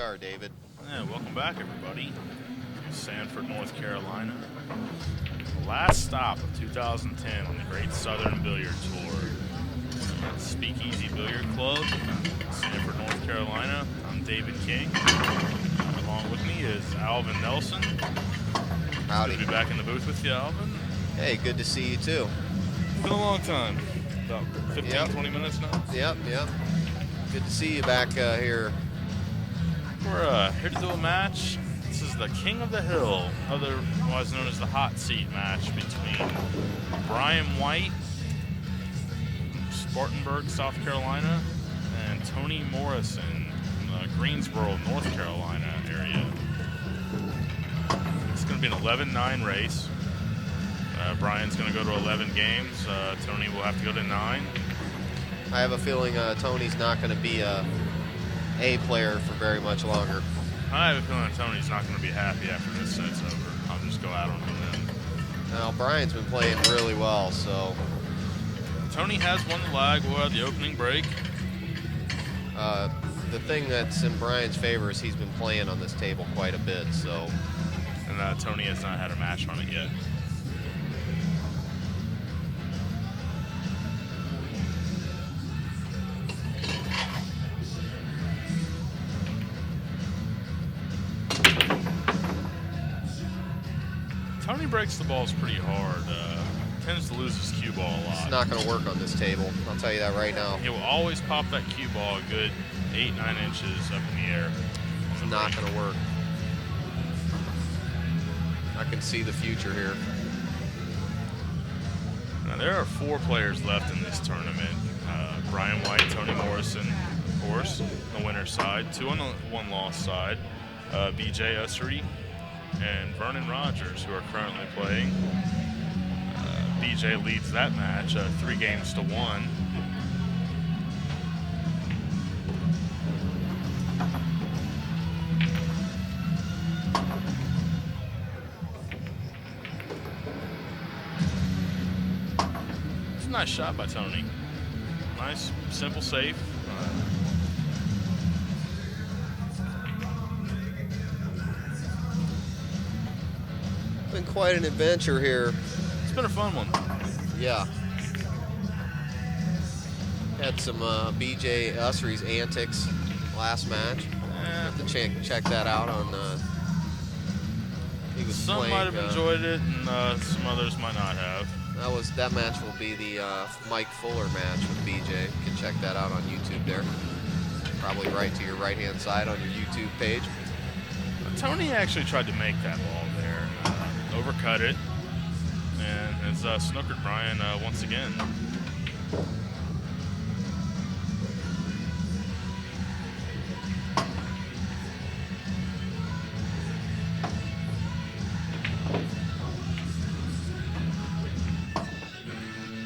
are, David. Yeah, welcome back, everybody, to Sanford, North Carolina. The last stop of 2010 on the Great Southern Billiard Tour. SpeakEazy Billiard Club, Sanford, North Carolina. I'm David King. Along with me is Alvin Nelson. Howdy. Good to be back in the booth with you, Alvin. Hey, good to see you too. It's been a long time. About 15, 20 minutes now. Yep. Good to see you back here. We're here to do a match. This is the King of the Hill, otherwise known as the hot seat match between Brian White, Spartanburg, South Carolina, and Tony Morrison from the Greensboro, North Carolina area. It's going to be an 11-9 race. Brian's going to go to 11 games. Tony will have to go to 9. I have a feeling Tony's not going to be a player for very much longer. I have a feeling Tony's not going to be happy after this set's over. I'll just go out on him then. Now, Brian's been playing really well, so... Tony has won the lag. We'll have the opening break. The thing that's in Brian's favor is he's been playing on this table quite a bit, so... And Tony has not had a match on it yet. Tony breaks the balls pretty hard. Tends to lose his cue ball a lot. It's not going to work on this table. I'll tell you that right now. He will always pop that cue ball a good 8-9 inches up in the air. It's not going to work. I can see the future here. Now, there are 4 players left in this tournament. Brian White, Tony Morrison, of course, on the winner's side. 2 on the one-loss side. BJ Ussery and Vernon Rogers, who are currently playing. BJ leads that match 3 games to 1. It's a nice shot by Tony. Nice, simple save. Been quite an adventure here. It's been a fun one. Yeah. Had some BJ Ussery's antics last match. Have to check that out on. He was some playing, might have enjoyed it, and some others might not have. That match will be the Mike Fuller match with BJ. You can check that out on YouTube there. Probably right to your right-hand side on your YouTube page. Tony actually tried to make that ball there, overcut it, and has snookered Brian once again.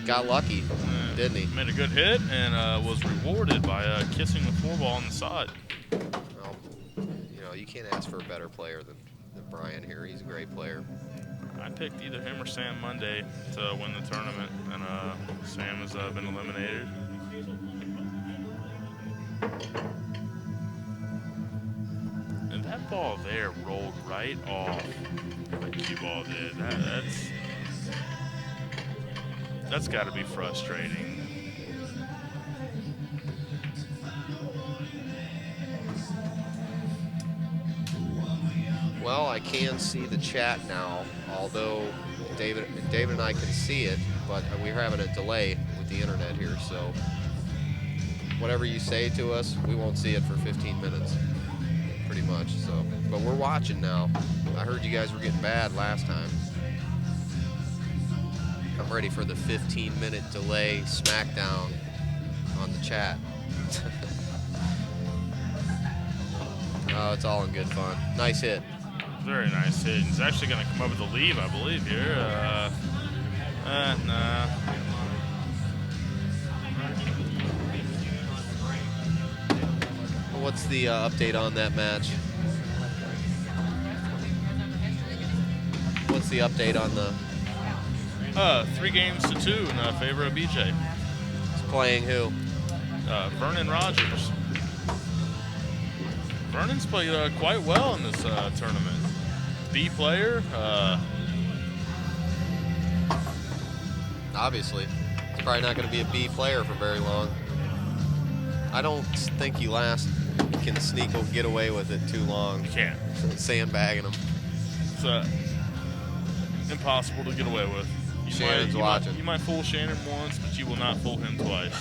Got lucky, didn't he? Made a good hit and was rewarded by kissing the 4-ball on the side. Well, you can't ask for a better player than Brian here. He's a great player. I picked either him or Sam Monday to win the tournament, and Sam has been eliminated. And that ball there rolled right off the cue ball did. That's got to be frustrating. Well, I can see the chat now, although David and I can see it, but we're having a delay with the internet here, so whatever you say to us, we won't see it for 15 minutes, pretty much. So, but we're watching now. I heard you guys were getting bad last time. I'm ready for the 15-minute delay smackdown on the chat. Oh, it's all in good fun. Nice hit. Very nice hit. He's actually going to come up with a lead, I believe, here. Nah. What's the update on that match? What's the update on the... 3 games to 2 in favor of BJ. He's playing who? Vernon Rogers. Vernon's played quite well in this tournament. B player. Obviously. He's probably not going to be a B player for very long. I don't think he can get away with it too long. You can't. Sandbagging him. It's impossible to get away with. Shannon's watching. You might fool Shannon once, but you will not fool him twice.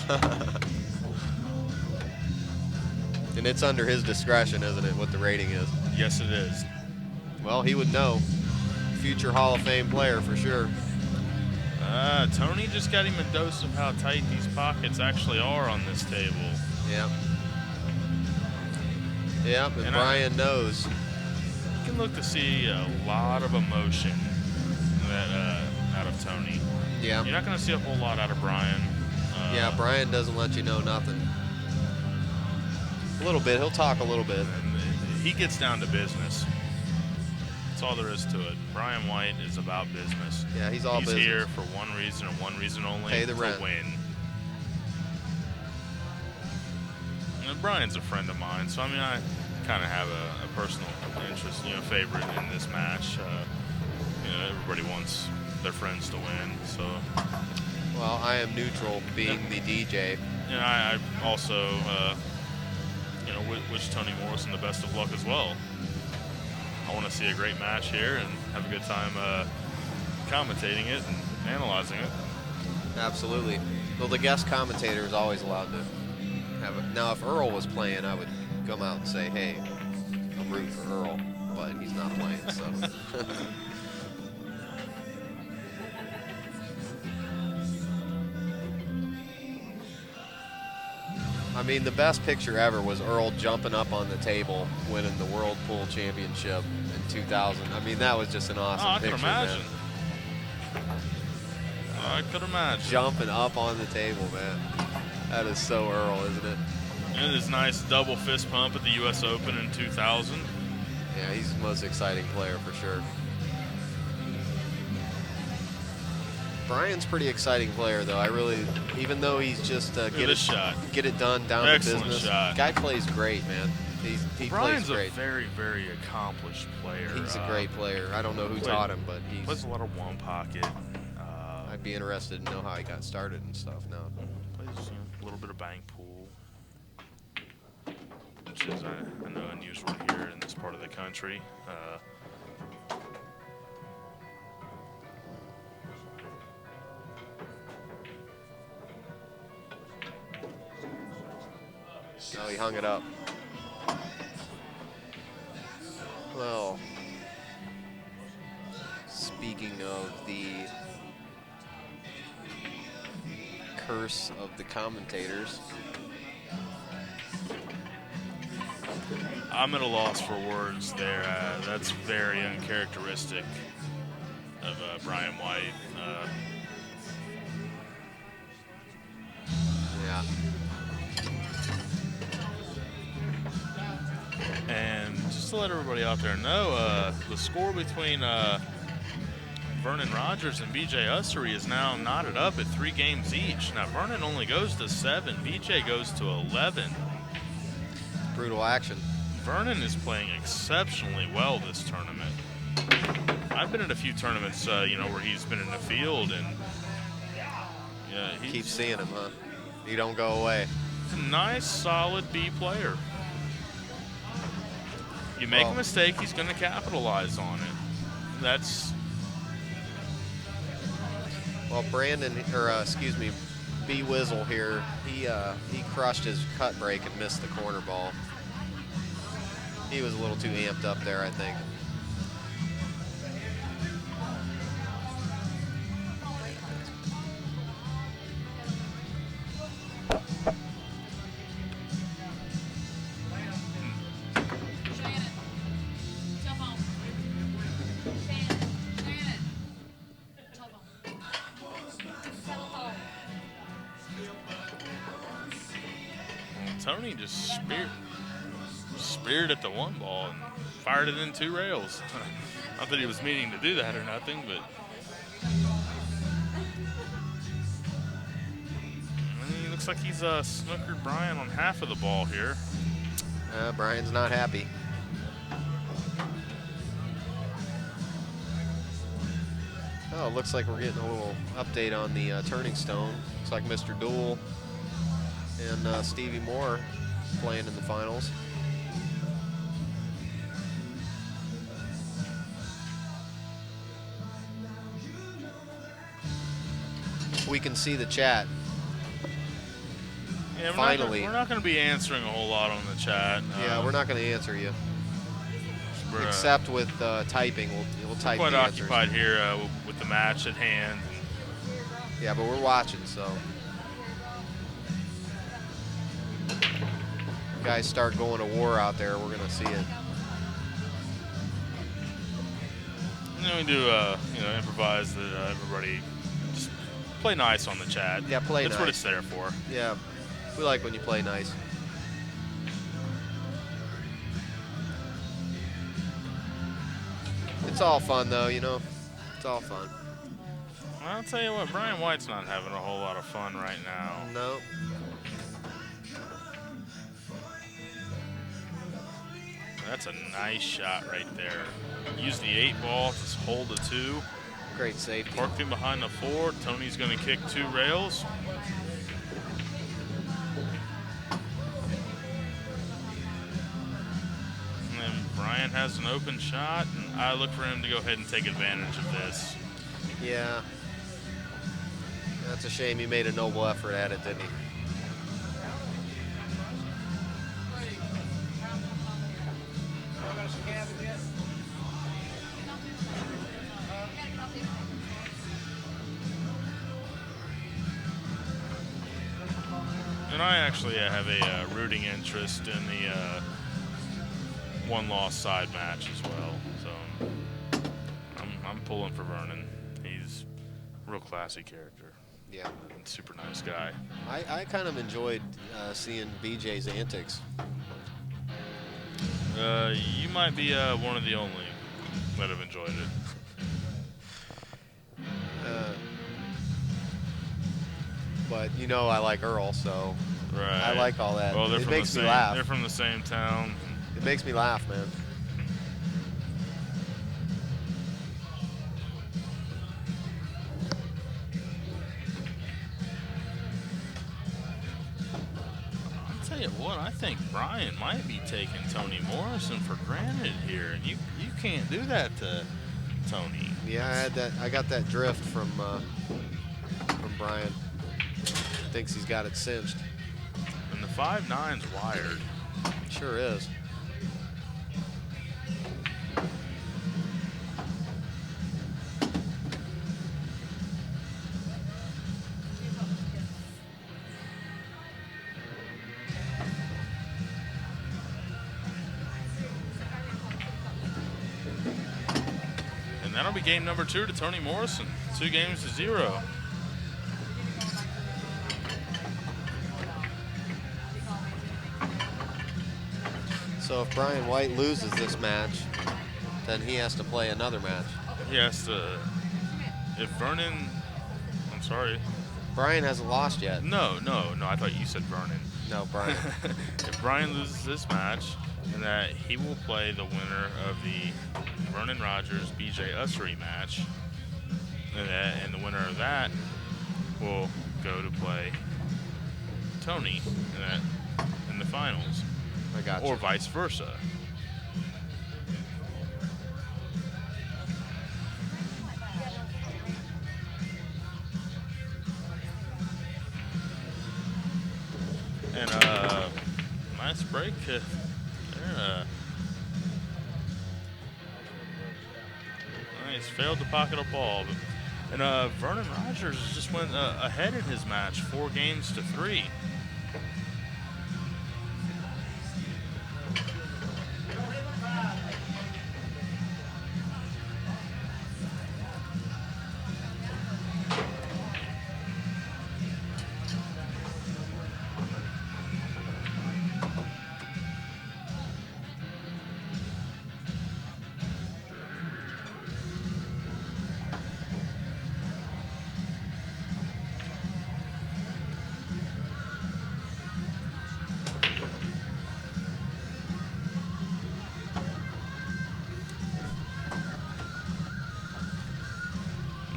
And it's under his discretion, isn't it, what the rating is? Yes, it is. Well, he would know. Future Hall of Fame player for sure. Tony just got him a dose of how tight these pockets actually are on this table. Yep. Yep, and Brian knows. You can look to see a lot of emotion out of Tony. Yeah. You're not going to see a whole lot out of Brian. Yeah, Brian doesn't let you know nothing. A little bit. He'll talk a little bit. He gets down to business. That's all there is to it. Brian White is about business. Yeah, he's all business. He's here for one reason and one reason only: pay the to rent. win. And Brian's a friend of mine, so I mean, I kind of have a personal interest, favorite in this match. Everybody wants their friends to win, so. Well, I am neutral, being the DJ. I also, wish Tony Morrison the best of luck as well. I want to see a great match here and have a good time commentating it and analyzing it. Absolutely. Well, the guest commentator is always allowed to have it. Now, if Earl was playing, I would come out and say, hey, I'm rooting for Earl, but he's not playing, so. I mean, the best picture ever was Earl jumping up on the table, winning the World Pool Championship in 2000. I mean, that was just an awesome picture, man. I could imagine. Jumping up on the table, man. That is so Earl, isn't it? And his nice double fist pump at the U.S. Open in 2000. Yeah, he's the most exciting player for sure. Brian's pretty exciting player, though. I really, even though he's just get it done, down to business. Shot. Guy plays great, man. He Brian's plays great. A very, very accomplished player. He's a great player. I don't know who taught him, but he plays a lot of one pocket. I'd be interested to know how he got started and stuff now. Plays a little bit of bank pool, which is I know unusual here in this part of the country. Oh, he hung it up. Well, speaking of the curse of the commentators. I'm at a loss for words there. That's very uncharacteristic of Brian White. Yeah. And just to let everybody out there know, the score between Vernon Rogers and BJ Ussery is now knotted up at 3 games each. Now, Vernon only goes to 7. BJ goes to 11. Brutal action. Vernon is playing exceptionally well this tournament. I've been at a few tournaments, where he's been in the field, and keep seeing him, huh? He don't go away. He's a nice, solid B player. You make a mistake, he's going to capitalize on it. That's. Well, B Wizzle here. He crushed his cut break and missed the corner ball. He was a little too amped up there, I think. Tony just speared at the 1 ball and fired it in 2 rails. Not that he was meaning to do that or nothing, but he looks like he's snookered Brian on half of the ball here. Brian's not happy. Oh, it looks like we're getting a little update on the turning stone. Looks like Mr. Duel and Stevie Moore playing in the finals. We can see the chat. Yeah, Finally. we're not going to be answering a whole lot on the chat. Yeah, we're not going to answer you. Except with typing. We'll type quite the answers. occupied here with the match at hand. Yeah, but we're watching, so. Guys start going to war out there, we're going to see it. And then we do, improvise that everybody just play nice on the chat. Yeah, play nice. That's what it's there for. Yeah, we like when you play nice. It's all fun, though, you know. It's all fun. Well, I'll tell you what, Brian White's not having a whole lot of fun right now. No. That's a nice shot right there. Use the 8 ball to hold a 2. Great safety. Parked him behind the 4. Tony's going to kick 2 rails. And then Brian has an open shot, and I look for him to go ahead and take advantage of this. Yeah. That's a shame. He made a noble effort at it, didn't he? And I actually have a rooting interest in the one-loss side match as well. So I'm pulling for Vernon. He's a real classy character. Yeah. And super nice guy. I kind of enjoyed seeing BJ's antics. You might be one of the only that have enjoyed it. But you know I like Earl, so Right. I like all that. Well, It makes me laugh. They're from the same town. It makes me laugh, man. I'll tell you what, I think Brian might be taking Tony Morrison for granted here, and you can't do that to Tony. Yeah, I got that drift from Brian. Thinks he's got it cinched. And the 5-9's wired. Sure is. And that'll be game number 2 to Tony Morrison. 2 games to 0. So if Brian White loses this match, then he has to play another match. He has to. If Vernon. I'm sorry. Brian hasn't lost yet. No. I thought you said Vernon. No, Brian. If Brian loses this match, then that he will play the winner of the Vernon Rogers BJ Ussery match, and the winner of that will go to play Tony in the finals. I got you. Or vice versa. And nice break there. He's failed to pocket a ball, and Vernon Rogers just went ahead in his match, 4 games to 3.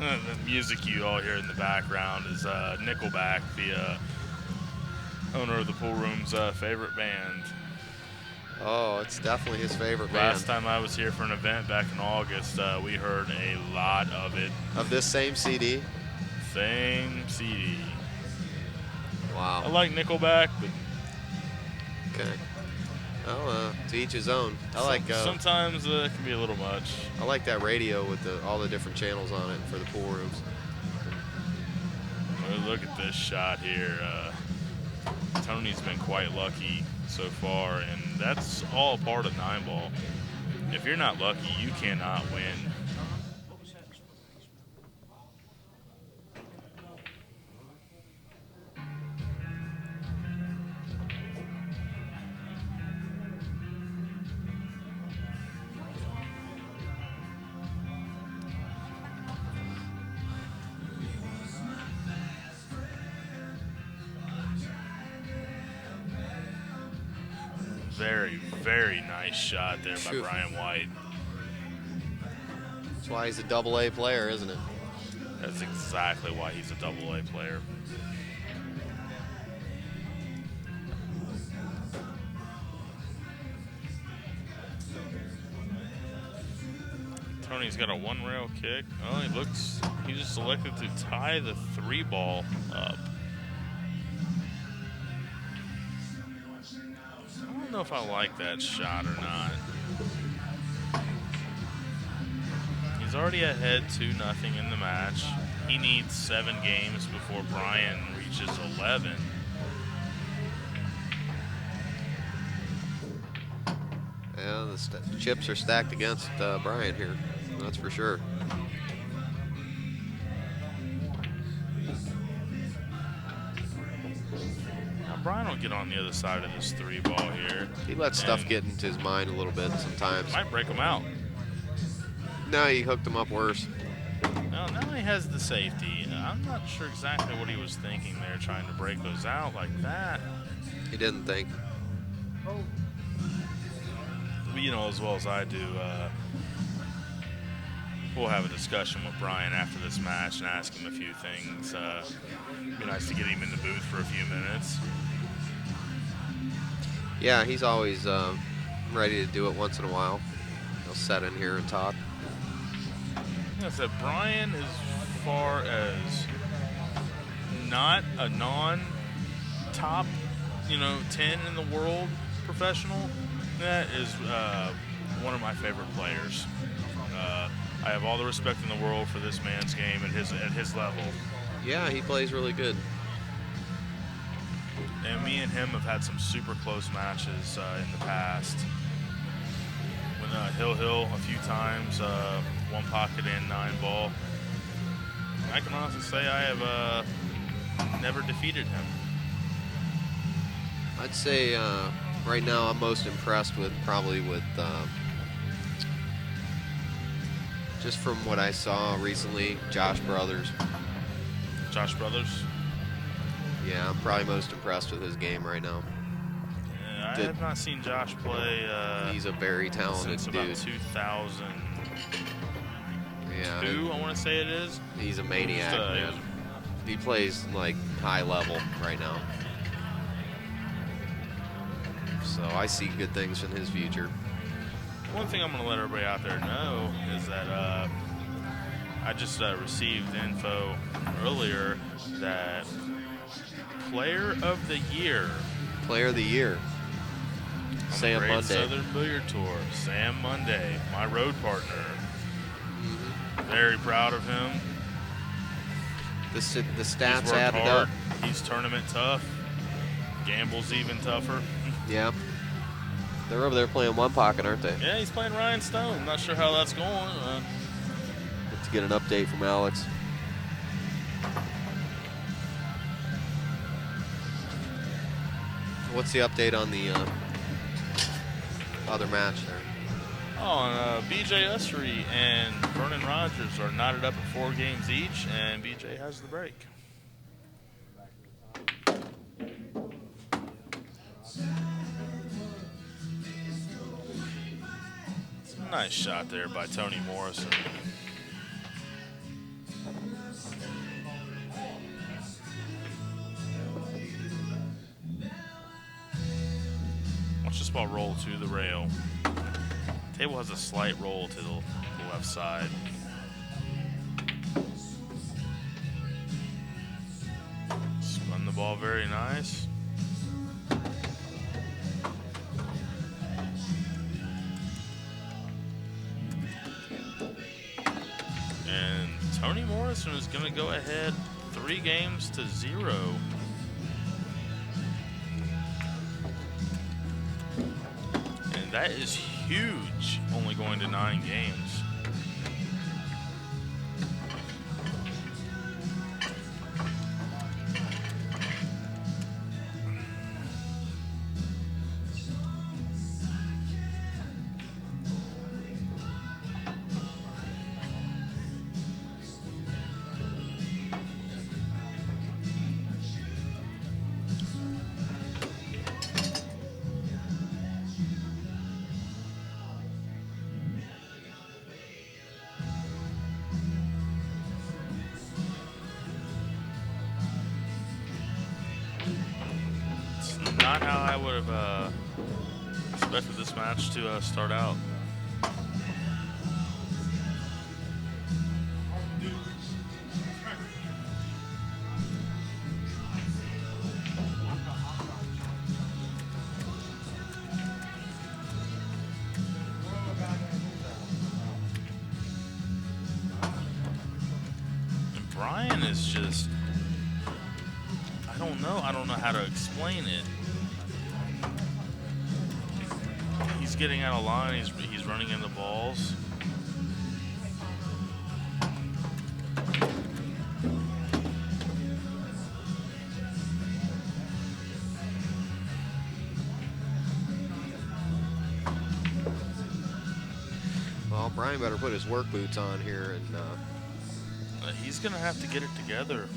The music you all hear in the background is Nickelback, the owner of the pool room's favorite band. Oh, it's definitely his favorite Last band. time I was here for an event back in August, we heard a lot of it. Of this same CD? Same CD. Wow. I like Nickelback, but Okay. Well, to each his own. I like sometimes it can be a little much. I like that radio with all the different channels on it for the pool rooms. Well, look at this shot here. Tony's been quite lucky so far, and that's all part of 9-ball. If you're not lucky, you cannot win. Very, very nice shot there by Brian White. That's why he's a double-A player, isn't it? That's exactly why he's a double-A player. Tony's got a one-rail kick. Oh, he just elected to tie the 3-ball up. I don't know if I like that shot or not. He's already ahead 2-0 in the match. He needs 7 games before Brian reaches 11. Yeah, the chips are stacked against Brian here. That's for sure. Now Brian will get on the other side of this 3-ball here. He lets stuff get into his mind a little bit sometimes. Might break him out. No, he hooked him up worse. Now he has the safety. I'm not sure exactly what he was thinking there, trying to break those out like that. He didn't think. But you know as well as I do, we'll have a discussion with Brian after this match and ask him a few things. Be nice to get him in the booth for a few minutes. Yeah, he's always ready to do it once in a while. He'll set in here and talk. I said Brian, as far as not a non-top, 10 in the world professional, that is one of my favorite players. I have all the respect in the world for this man's game at his level. Yeah, he plays really good. And me and him have had some super close matches in the past. When Hill a few times, one pocket and 9-ball. I can honestly say I have never defeated him. I'd say right now I'm most impressed with just from what I saw recently, Josh Brothers. Josh Brothers? Yeah, I'm probably most impressed with his game right now. I have not seen Josh play. He's a very talented since dude. About 2002, yeah, I want to say it is. He's a maniac, man. He plays like high level right now. So I see good things in his future. One thing I'm going to let everybody out there know is that I just received info earlier that Player of the Year. Player of the Year. Sam Great Monday. Southern Billiard Tour. Sam Monday, my road partner. Very proud of him. The stats He's worked added hard. up. He's tournament tough. Gambles even tougher. Yeah. They're over there playing one pocket, aren't they? Yeah, he's playing Ryan Stone. Not sure how that's going. Let's get an update from Alex. What's the update on the other match there? BJ Ussery and Vernon Rogers are knotted up at 4 games each, and BJ has the break. Nice shot there by Tony Morrison. Watch this ball roll to the rail. Table has a slight roll to the left side. Spun the ball very nice. And Tony Morrison is going to go ahead 3-0. And that is huge, only going to 9 games. Not how I would have expected this match to start out. And Brian is just, I don't know how to explain it. He's getting out of line. He's running into balls. Well, Brian better put his work boots on here, and He's gonna have to get it together.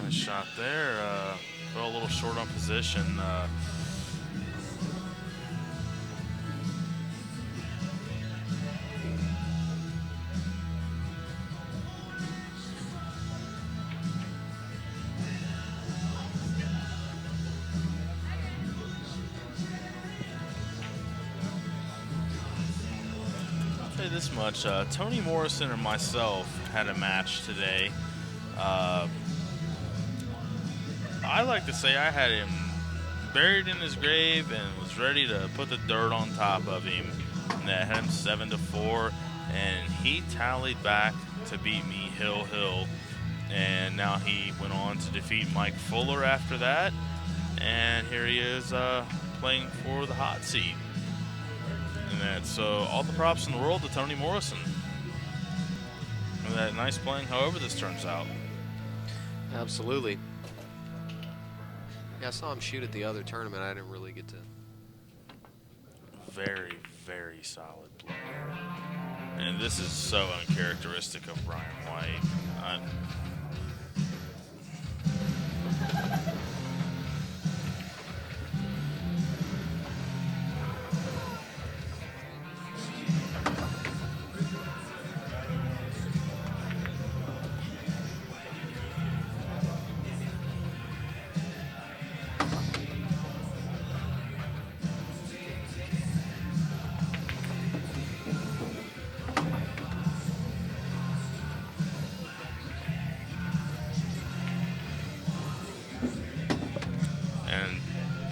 Nice shot there. Fell a little short on position. I'll tell you this much. Tony Morrison and myself had a match today. I like to say I had him buried in his grave and was ready to put the dirt on top of him. And that had him 7-4, and he tallied back to beat me hill. And now he went on to defeat Mike Fuller after that, and here he is playing for the hot seat. And that's all the props in the world to Tony Morrison. And that nice playing, however this turns out. absolutely. Yeah, I saw him shoot at the other tournament. I didn't really get to. Very, very solid play. And this is so uncharacteristic of Brian White.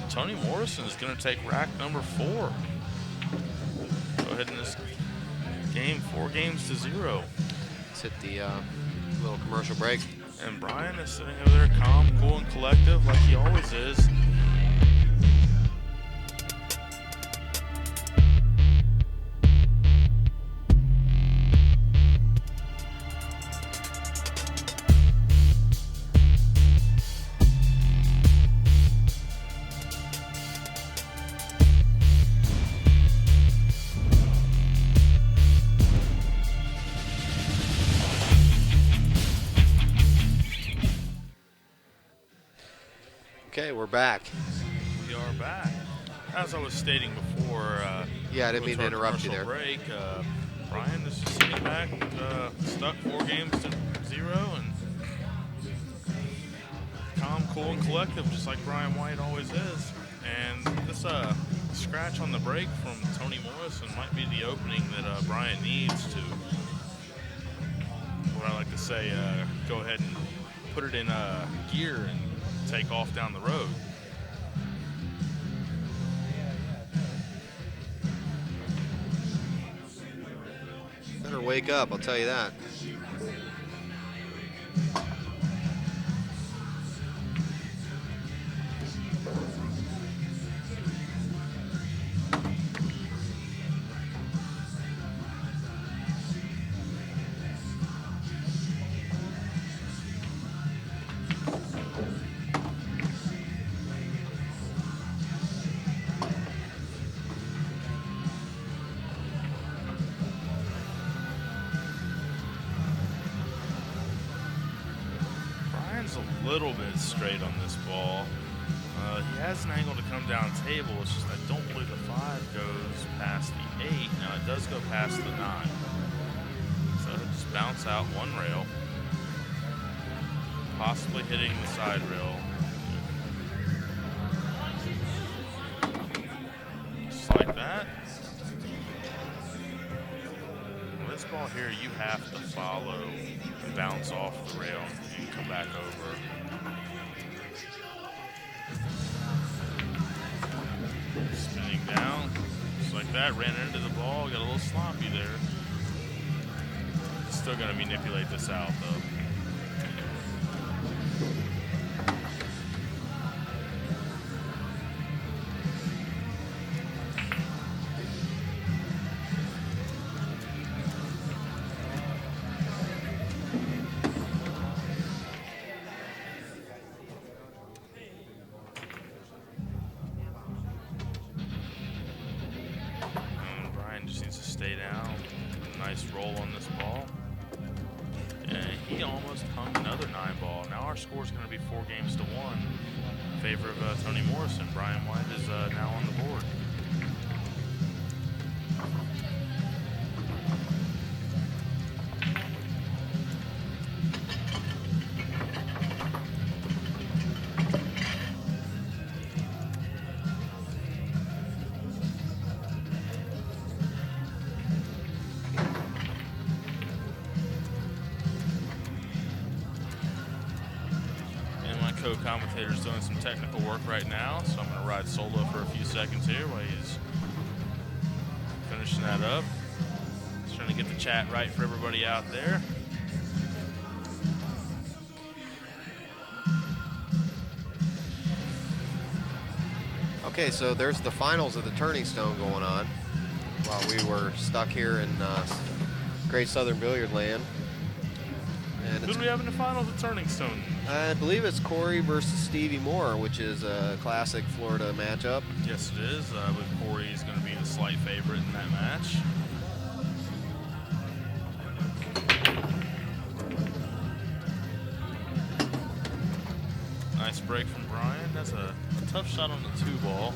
Tony Morrison is going to take rack number 4. Go ahead in this game, 4-0. Let's hit the little commercial break. And Brian is sitting over there calm, cool, and collective like he always is. Okay, we're back. We are back. as I was stating before, Yeah, I didn't mean to our interrupt you commercial there. break, Brian is just sitting back, stuck 4 games to 0, and calm, cool, and collective, just like Brian White always is. And this scratch on the break from Tony Morrison might be the opening that Brian needs to, what I like to say, go ahead and put it in gear and take off down the road. Better wake up, I'll tell you that. A little bit straight on this ball. He has an angle to come down table. It's just I don't believe the 5 goes past the 8. Now it does go past the 9. So it'll just bounce out one rail, possibly hitting the side rail. Just like that. This ball here, you have to follow and bounce off the rail and come back over. Spinning down, just like that, ran into the ball, got a little sloppy there. Still gonna manipulate this out though. Stay down. Nice roll on this ball. And he almost hung another 9 ball. Now our score is going to be 4 games to 1 in favor of Tony Morrison. Brian White is now on the board. Co-commentator's doing some technical work right now, so I'm going to ride solo for a few seconds here while he's finishing that up. Just trying to get the chat right for everybody out there. Okay, so there's the finals of the Turning Stone going on while we were stuck here in Great Southern Billiard Land. And who do we have in the finals of Turning Stone? I believe it's Corey versus Stevie Moore, which is a classic Florida matchup. Yes, it is. I believe Corey is going to be the slight favorite in that match. Nice break from Brian. That's a tough shot on the 2 ball.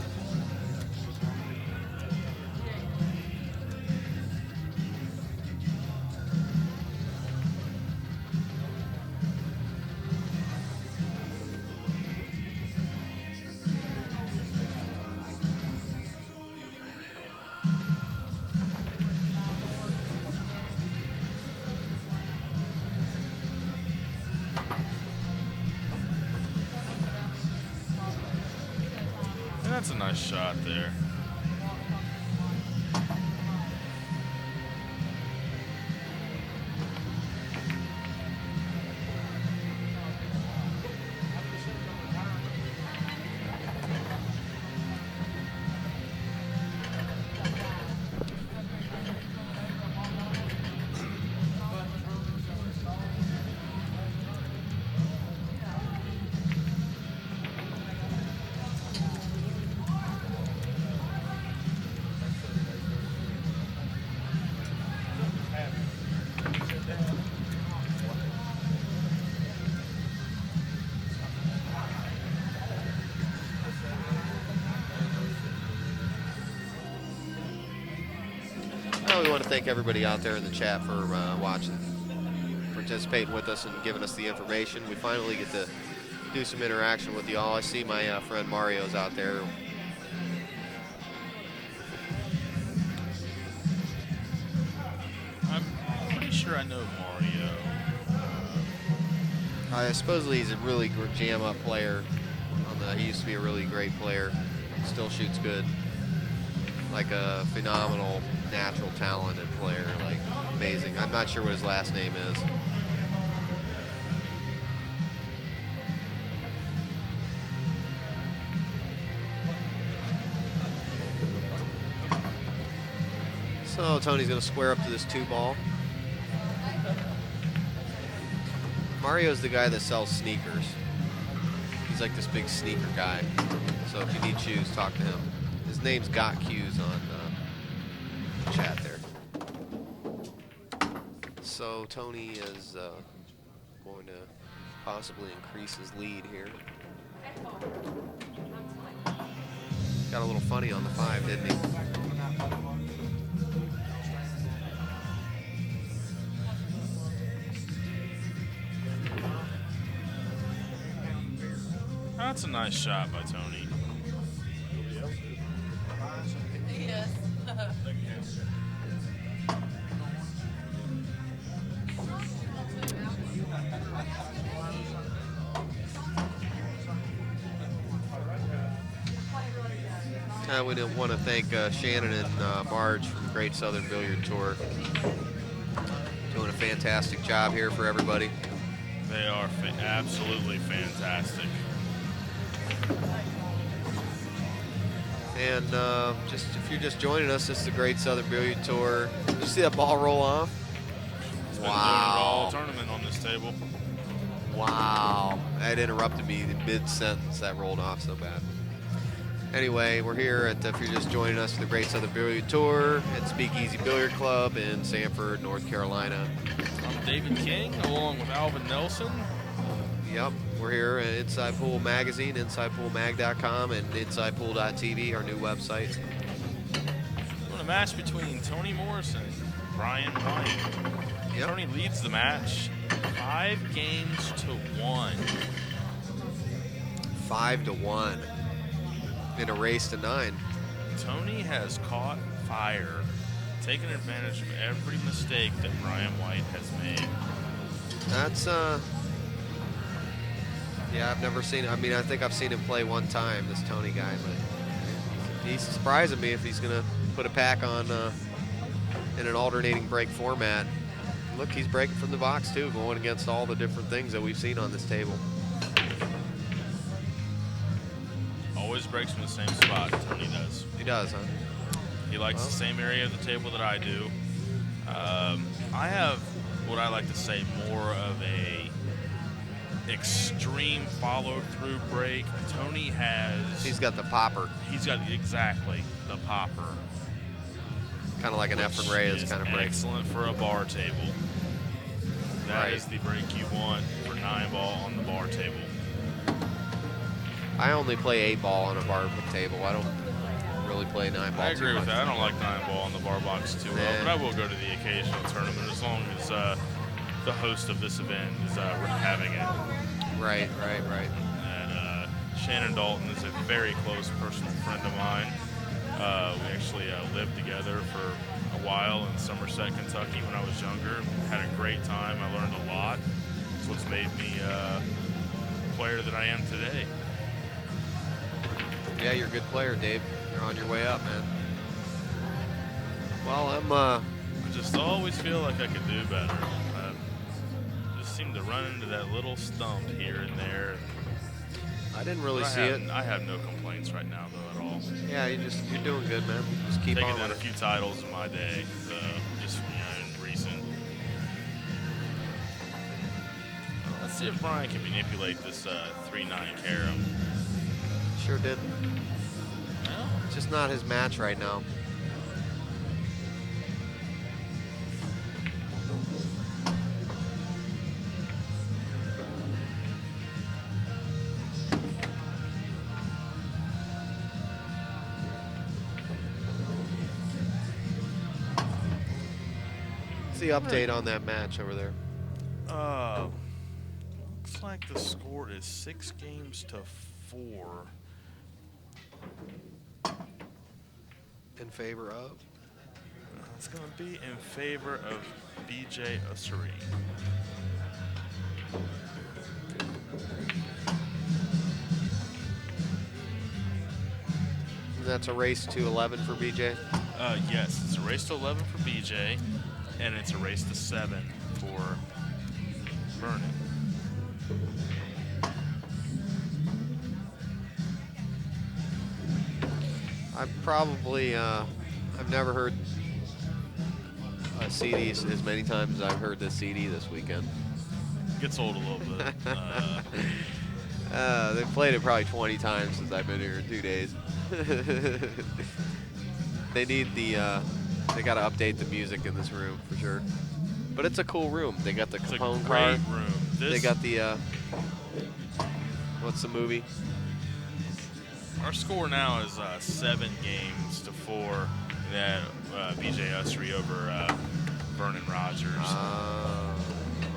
That's a nice shot there. we want to thank everybody out there in the chat for watching, participating with us, and giving us the information. We finally get to do some interaction with y'all. I see my friend Mario's out there. I'm pretty sure I know Mario. Supposedly he's a really good jam-up player. He used to be a really great player. Still shoots good. Like a phenomenal, natural, talented player. Like, amazing. I'm not sure what his last name is. So Tony's going to square up to this 2-ball. Mario's the guy that sells sneakers. He's like this big sneaker guy. So if you need shoes, talk to him. His name's Got Q's on the chat there. So Tony is going to possibly increase his lead here. Got a little funny on the 5, didn't he? That's a nice shot by Tony. Yes. We didn't want to thank Shannon and Marge from Great Southern Billiard Tour. Doing a fantastic job here for everybody. They are absolutely fantastic. And just if you're just joining us, this is the Great Southern Billiard Tour. Did you see that ball roll off? It's been doing it all tournament on this table. Wow. That interrupted me in mid-sentence. That rolled off so bad. Anyway, we're here at, if you're just joining us, the Great Southern Billiard Tour at SpeakEazy Billiard Club in Sanford, North Carolina. I'm David King, along with Alvin Nelson. Yep, we're here at Inside Pool Magazine, InsidePoolMag.com, and InsidePool.tv, our new website. We're in a match between Tony Morrison and Brian White. Yep. Tony leads the match 5 games to 1. 5-1 in a race to 9. Tony has caught fire, taking advantage of every mistake that Brian White has made. That's, yeah, I've never seen, I mean, I think I've seen him play one time, this Tony guy, but he's surprising me if he's going to put a pack on in an alternating break format. Look, he's breaking from the box, too, going against all the different things that we've seen on this table. Always breaks from the same spot, Tony does. He does, huh? He likes the same area of the table that I do. I have what I like to say more of a extreme follow-through break. Tony has... He's got the popper. He's got exactly the popper. Kind of like an Efren Reyes kind of break. Excellent for a bar table. That Right. is the break you want for 9-ball on the bar table. I only play 8-ball on a bar table. I don't really play 9-ball. I agree with that. I don't like 9-ball on the bar box too well, but I will go to the occasional tournament as long as the host of this event is having it. Right. And Shannon Dalton is a very close personal friend of mine. We actually lived together for a while in Somerset, Kentucky when I was younger. Had a great time. I learned a lot. It's what's made me the player that I am today. Yeah, you're a good player, Dave. You're on your way up, man. Well, I just always feel like I could do better. I just seem to run into that little stump here and there. I didn't really see it. I have no complaints right now, though, at all. Yeah, you're doing good, man. Just keep Taking on down with a it. few titles in my day, just in recent. Let's see if Brian can manipulate this 3-9 carom. Sure did. Well, It's just not his match right now. What's the update on that match over there? Looks like the score is 6-4. In favor of? It's going to be in favor of BJ Ussery. That's a race to 11 for BJ? Yes, it's a race to 11 for BJ, and it's a race to 7 for Vernon. I've never heard a CD as many times as I've heard this CD this weekend. Gets old a little bit. They've played it probably 20 times since I've been here in 2 days. They need they got to update the music in this room for sure. But it's a cool room. They got the Capone car. Great room. They got the, what's the movie? Our score now is 7-4. That BJ Ussery over Vernon Rogers.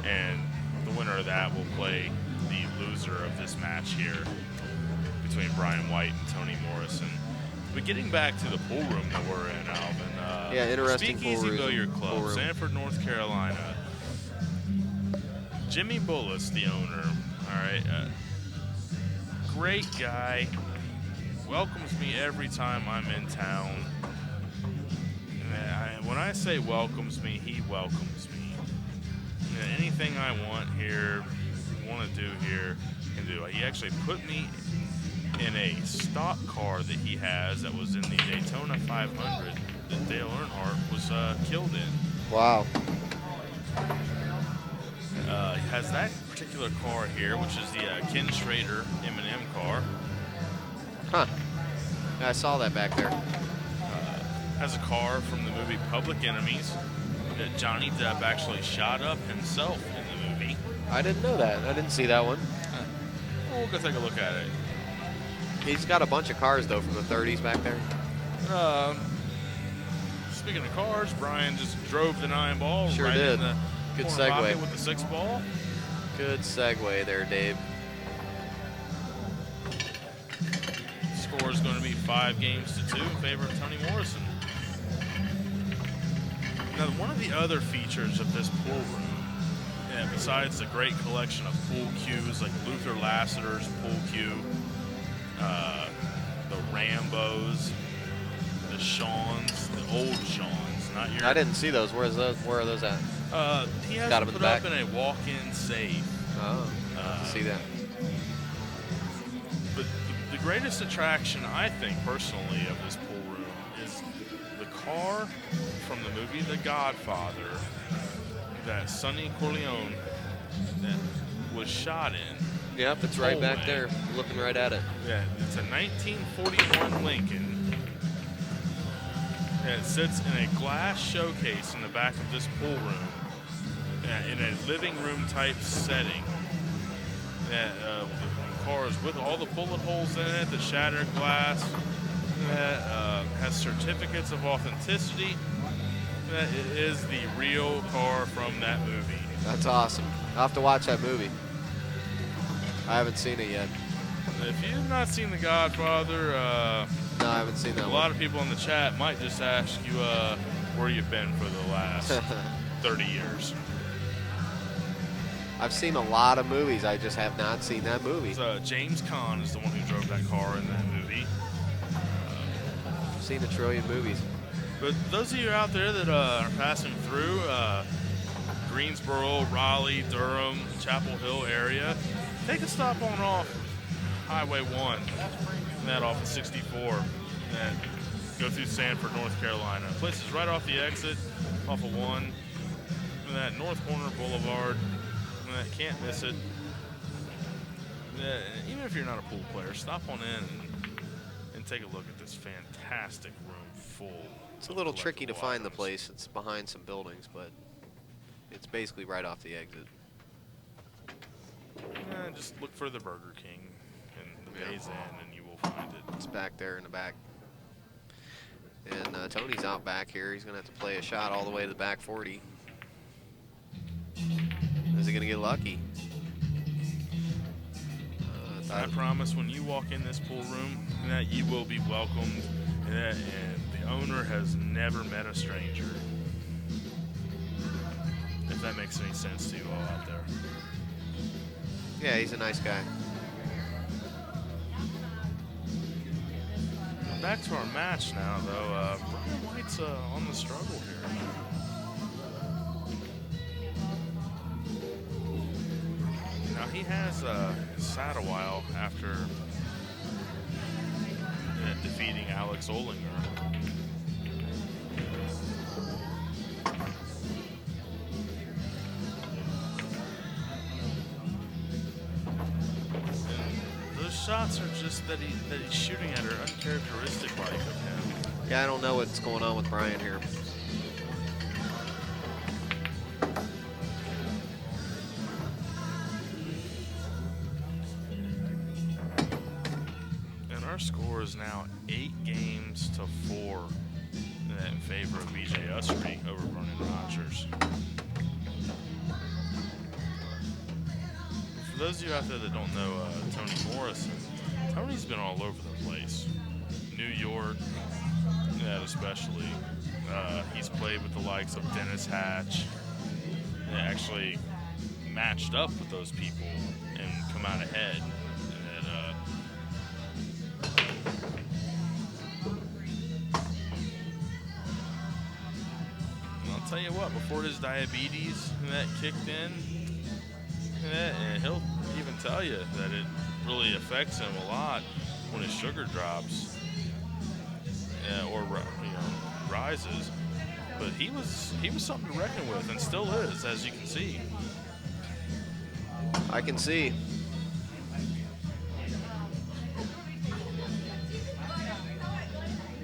And the winner of that will play the loser of this match here between Brian White and Tony Morrison. But getting back to the pool room that we're in, Alvin. Yeah, interesting pool SpeakEazy room. Billiard Club, Sanford, North Carolina. Jimmy Bullis, the owner. All right. Great guy. Welcomes me every time I'm in town. And when I say welcomes me, he welcomes me. Anything I want here, want to do here, can do. He actually put me in a stock car that he has that was in the Daytona 500 that Dale Earnhardt was killed in. Wow. He has that particular car here, which is the Ken Schrader M&M car. Huh. Yeah, I saw that back there. Has a car from the movie Public Enemies that Johnny Depp actually shot up himself in the movie. I didn't know that. I didn't see that one. We'll go take a look at it. He's got a bunch of cars, though, from the 30s back there. Speaking of cars, Brian just drove the 9 ball. Sure right did. In the Good corner segue. pocket with the 6 ball. Good segue there, Dave. Score is going to be 5-2 in favor of Tony Morrison. Now, one of the other features of this pool room, besides the great collection of pool cues like Luther Lassiter's pool cue, the Rambos, the Shawns, the old Shawns, not your. I didn't see those. Where are those at? He has Got them them in put the up back. in a walk-in safe. Oh, I see that. But the greatest attraction, I think, personally, of this pool room is the car from the movie The Godfather that Sonny Corleone that was shot in. Yep, it's right back there, looking right at it. Yeah, it's a 1941 Lincoln. And it sits in a glass showcase in the back of this pool room in a living room type setting. The car is with all the bullet holes in it, the shattered glass, that has certificates of authenticity. That it is the real car from that movie. That's awesome. I'll have to watch that movie. I haven't seen it yet. If you've not seen The Godfather, No, I haven't seen that a one. lot of people in the chat might just ask you where you've been for the last 30 years. I've seen a lot of movies. I just have not seen that movie. So, James Caan is the one who drove that car in that movie. I've seen a trillion movies. But those of you out there that are passing through Greensboro, Raleigh, Durham, Chapel Hill area, take a stop on off Highway 1, and that off of 64, and go through Sanford, North Carolina. The place is right off the exit, off of 1, and that North Corner Boulevard. Can't miss it. Even if you're not a pool player, stop on in and take a look at this fantastic room full. It's a little tricky to find the items. place. It's behind some buildings, but it's basically right off the exit. Just look for the Burger King and the Yeah. Bays Inn, and you will find it. It's back there in the back. And Tony's out back here. He's going to have to play a shot all the way to the back 40. Is he going to get lucky? I promise when you walk in this pool room, that you will be welcomed, and the owner has never met a stranger. If that makes any sense to you all out there. Yeah, he's a nice guy. Back to our match now, though. Brian White's on the struggle here. Now, he has sat a while after defeating Alex Ollinger. Shots are just that he's shooting at are uncharacteristic like of him. Yeah, I don't know what's going on with Brian here. And our score is now 8-4 in favor of BJ Usry over Vernon Rogers. For those of you out there that don't know Tony Morrison, Tony's been all over the place. New York, especially. He's played with the likes of Dennis Hatch. Actually matched up with those people and come out ahead. And I'll tell you what, before his diabetes that kicked in, and he'll even tell you that it really affects him a lot when his sugar drops or rises. But he was something to reckon with, and still is, as you can see. I can see.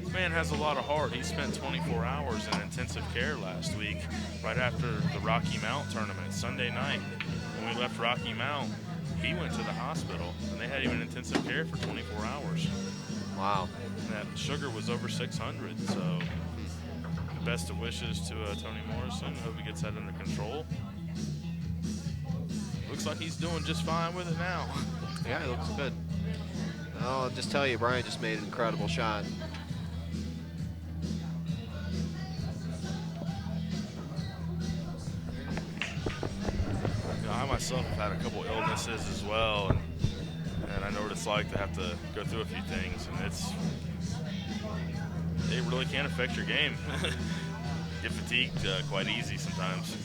This man has a lot of heart. He spent 24 hours in intensive care last week, right after the Rocky Mount tournament, Sunday night. When we left Rocky Mount, he went to the hospital, and they had him in intensive care for 24 hours. Wow. And that sugar was over 600, so the best of wishes to Tony Morrison. Hope he gets that under control. Looks like he's doing just fine with it now. Yeah, he looks good. I'll just tell you, Brian just made an incredible shot. I myself have had a couple illnesses as well, and I know what it's like to have to go through a few things, and it really can affect your game. Get fatigued quite easy sometimes.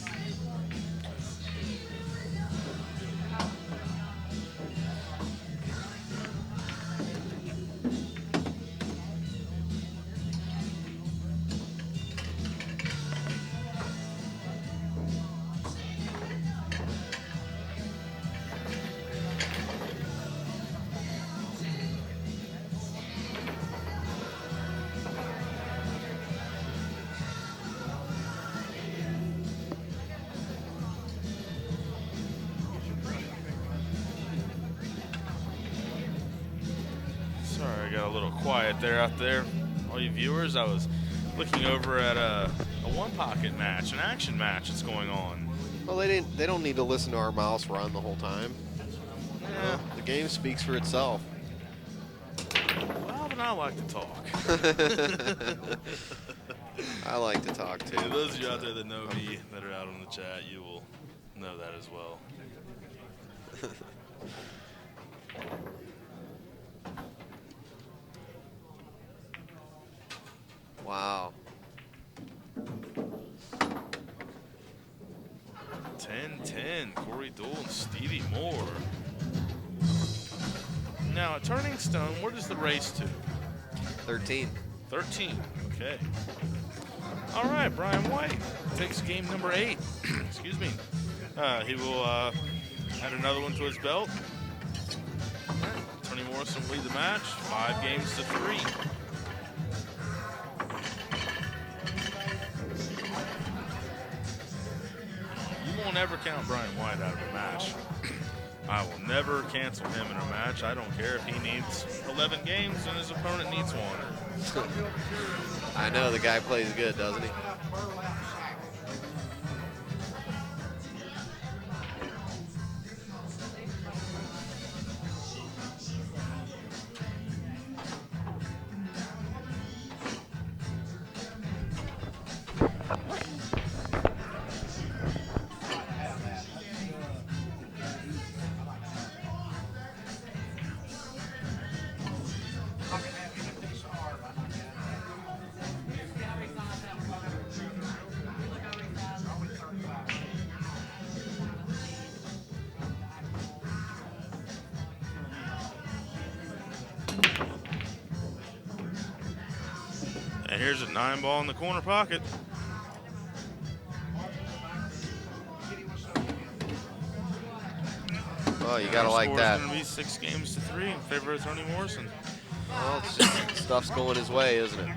Got a little quiet there out there. All you viewers, I was looking over at a one-pocket match, an action match that's going on. Well, they don't need to listen to our mouths run the whole time. Yeah. The game speaks for itself. Well, but I like to talk. I like to talk too. And those of you out there that know me, that are out on the chat, you will know that as well. Wow. 10-10, Corey Dole and Stevie Moore. Now, at Turning Stone, where does the race to? 13. 13, okay. All right, Brian White takes game number 8. Excuse me. He will add another one to his belt. Tony Morrison will lead the match, 5-3. You won't ever count Brian White out of a match. I will never cancel him in a match. I don't care if he needs 11 games and his opponent needs 1. I know the guy plays good, doesn't he? here's a 9-ball in the corner pocket. Oh, you gotta like that. It's going to be 6-3 in favor of Tony Morrison. Well, it's just stuff's going his way, isn't it?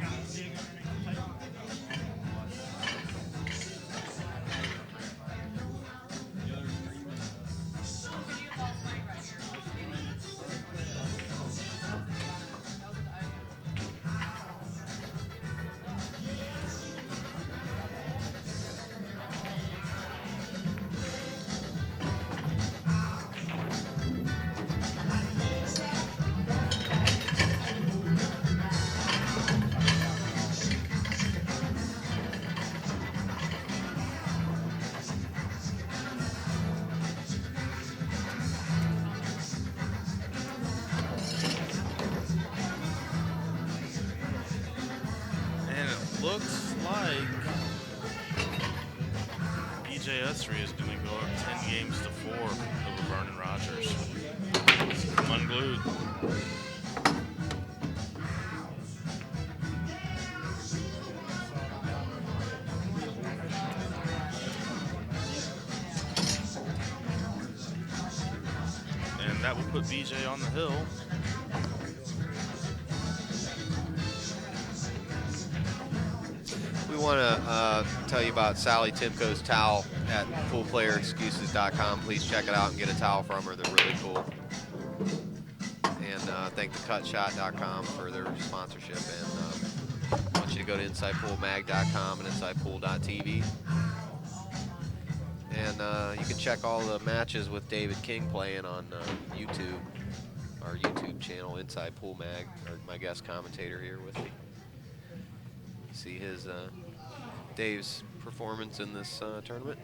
Looks like BJ Utsry is going to go up 10 games to 4 over Vernon Rogers. Come unglued. And that will put BJ on the hill. We want to tell you about Sally Timko's towel at poolplayerexcuses.com. Please check it out and get a towel from her. They're really cool. And thank thecutshot.com for their sponsorship. And I want you to go to InsidePoolMag.com and InsidePool.tv. And you can check all the matches with David King playing on YouTube, our YouTube channel, Inside Pool Mag, or my guest commentator here with me. See his Dave's performance in this tournament.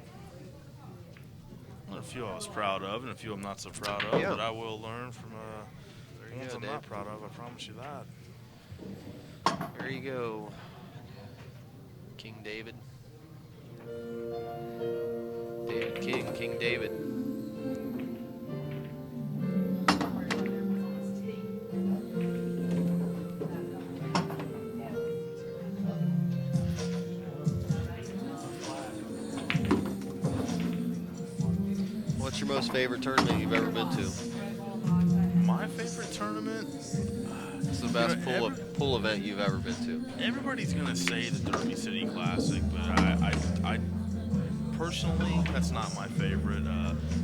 A few I was proud of, and a few I'm not so proud of. Yeah. But I will learn from the ones go, I'm Dave. not proud of. I promise you that. There you go, King David. David King, King David. What's your most favorite tournament you've ever been to? My favorite tournament? It's the best pool event you've ever been to. Everybody's going to say the Derby City Classic, but I personally, that's not my favorite.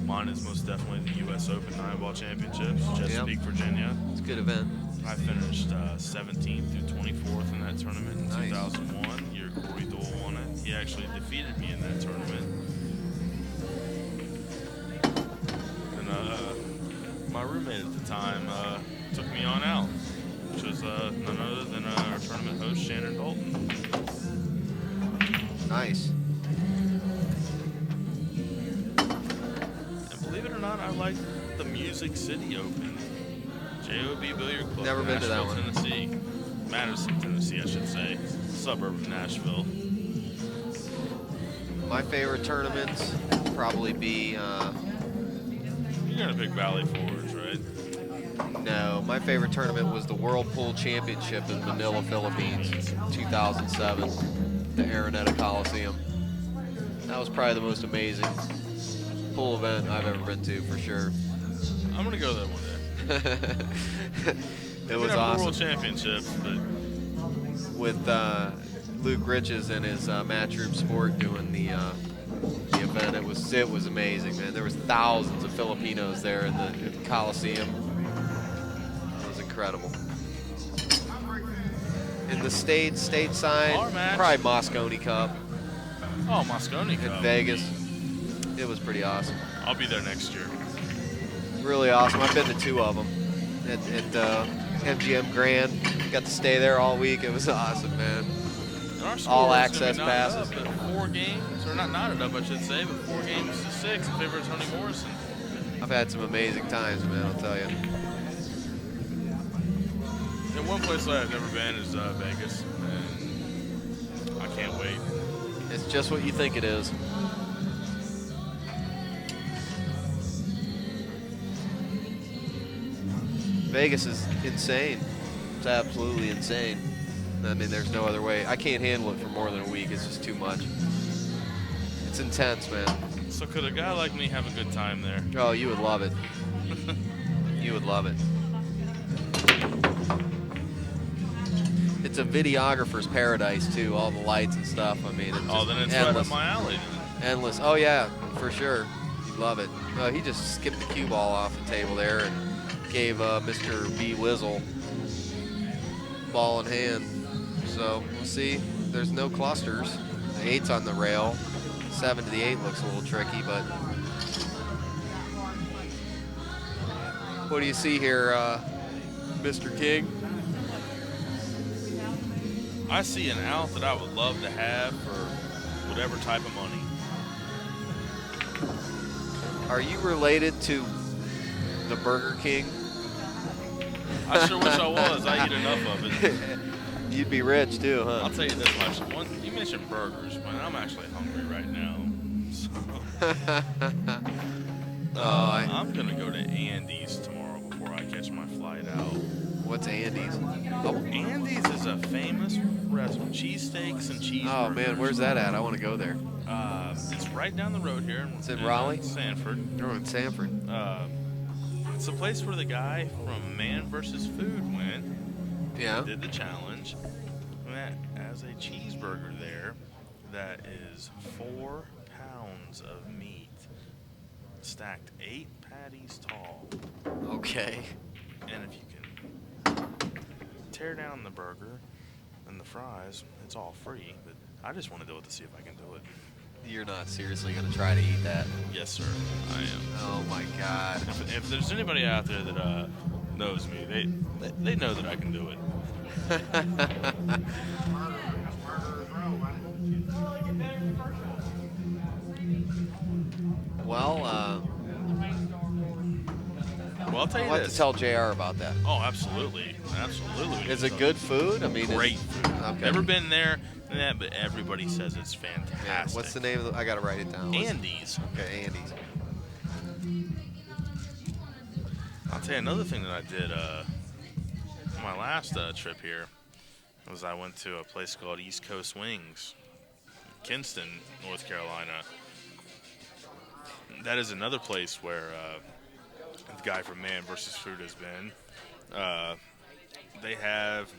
Mine is most definitely the U.S. Open 9-ball Championships, Chesapeake, Virginia. It's a good event. I finished 17th through 24th in that tournament in Nice. 2001. Year Corey Dole won it. He actually defeated me in that tournament. And my roommate at the time took me on out, which was none other than our tournament host, Shannon Dalton. Nice. And believe it or not, I like the Music City Open. J.O.B. Billiard Club. Never been to that one. Tennessee. Madison, Tennessee, I should say. Suburb of Nashville. My favorite tournaments probably be. You're gonna pick Valley Forge, right? No, my favorite tournament was the World Pool Championship in Manila, Philippines, 2007, the Araneta Coliseum. That was probably the most amazing pool event I've ever been to, for sure. I'm gonna go there one day. It was awesome. World Championships, but with Luke Riches and his Matchroom Sport doing the event, it was amazing, man. There was thousands of Filipinos there in the Coliseum. It was incredible. In the stateside, Our match. probably Moscone Cup oh, Moscone in Cup. Vegas. It was pretty awesome. I'll be there next year. Really awesome. I've been to two of them at MGM Grand. Got to stay there all week. It was awesome, man. And our score All is access gonna be knotted passes. Up at 4 games, or not knotted up, I should say, but 4 games to 6 in favor of Tony Morrison. I've had some amazing times, man, I'll tell you. And one place that I've never been is Vegas, and I can't wait. It's just what you think it is. Vegas is insane. It's absolutely insane. I mean, there's no other way. I can't handle it for more than a week. It's just too much. It's intense, man. So could a guy like me have a good time there? Oh, you would love it. You would love it. It's a videographer's paradise, too. All the lights and stuff. I mean, it's Oh, then it's endless. right up my alley. Endless. Oh, yeah, for sure. You'd love it. He just skipped the cue ball off the table there and gave Mr. B. Wizzle ball in hand. So we'll see. There's no clusters. The 8's on the rail. 7 to the 8 looks a little tricky, but what do you see here, Mr. King? I see an out that I would love to have for whatever type of money. Are you related to the Burger King? I sure wish I was. I eat enough of it. You'd be rich too, huh? I'll tell you this much. You mentioned burgers, but I'm actually hungry right now. So, I'm going to go to Andy's tomorrow before I catch my flight out. What's Andy's? Oh, Andy's is a famous restaurant. Cheesesteaks and cheeseburgers. Oh, man, where's that at? I want to go there. It's right down the road here. It's in Raleigh? Sanford. Oh, in Sanford. It's a place where the guy from Man vs. Food went. Yeah. Did the challenge. Went as a cheeseburger there that is 4 pounds of meat. Stacked 8 patties tall. Okay. And if you can tear down the burger and the fries, it's all free. But I just want to do it to see if I can do it. You're not seriously going to try to eat that? Yes, sir. I am. Oh, my God. If there's anybody out there that knows me, they know that I can do it. Well, I'll tell you I'll have this. to tell JR about that. Oh, absolutely. Absolutely. Is it good food? I mean, Great food. Okay. Never been there, but everybody says it's fantastic. Yeah, what's the name of I got to write it down. Andy's. Okay, Andy's. I'll tell you another thing that I did on my last trip here was I went to a place called East Coast Wings, Kinston, North Carolina. That is another place where the guy from Man vs. Food has been. They have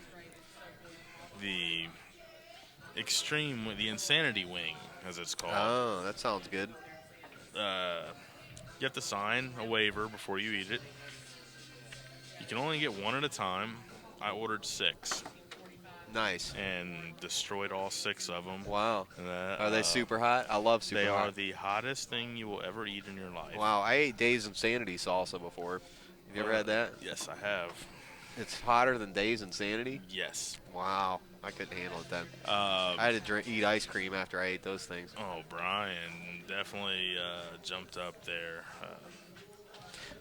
the the insanity wing, as it's called. Oh, that sounds good. You have to sign a waiver before you eat it. You can only get one at a time. I ordered 6. Nice. And destroyed all 6 of them. Wow. Are they super hot? I love super hot. They are the hottest thing you will ever eat in your life. Wow, I ate Dave's Insanity salsa before. Have you ever had that? Yes, I have. It's hotter than Dave's Insanity? Yes. Wow. I couldn't handle it then. I had to eat ice cream after I ate those things. Oh, Brian definitely jumped up there.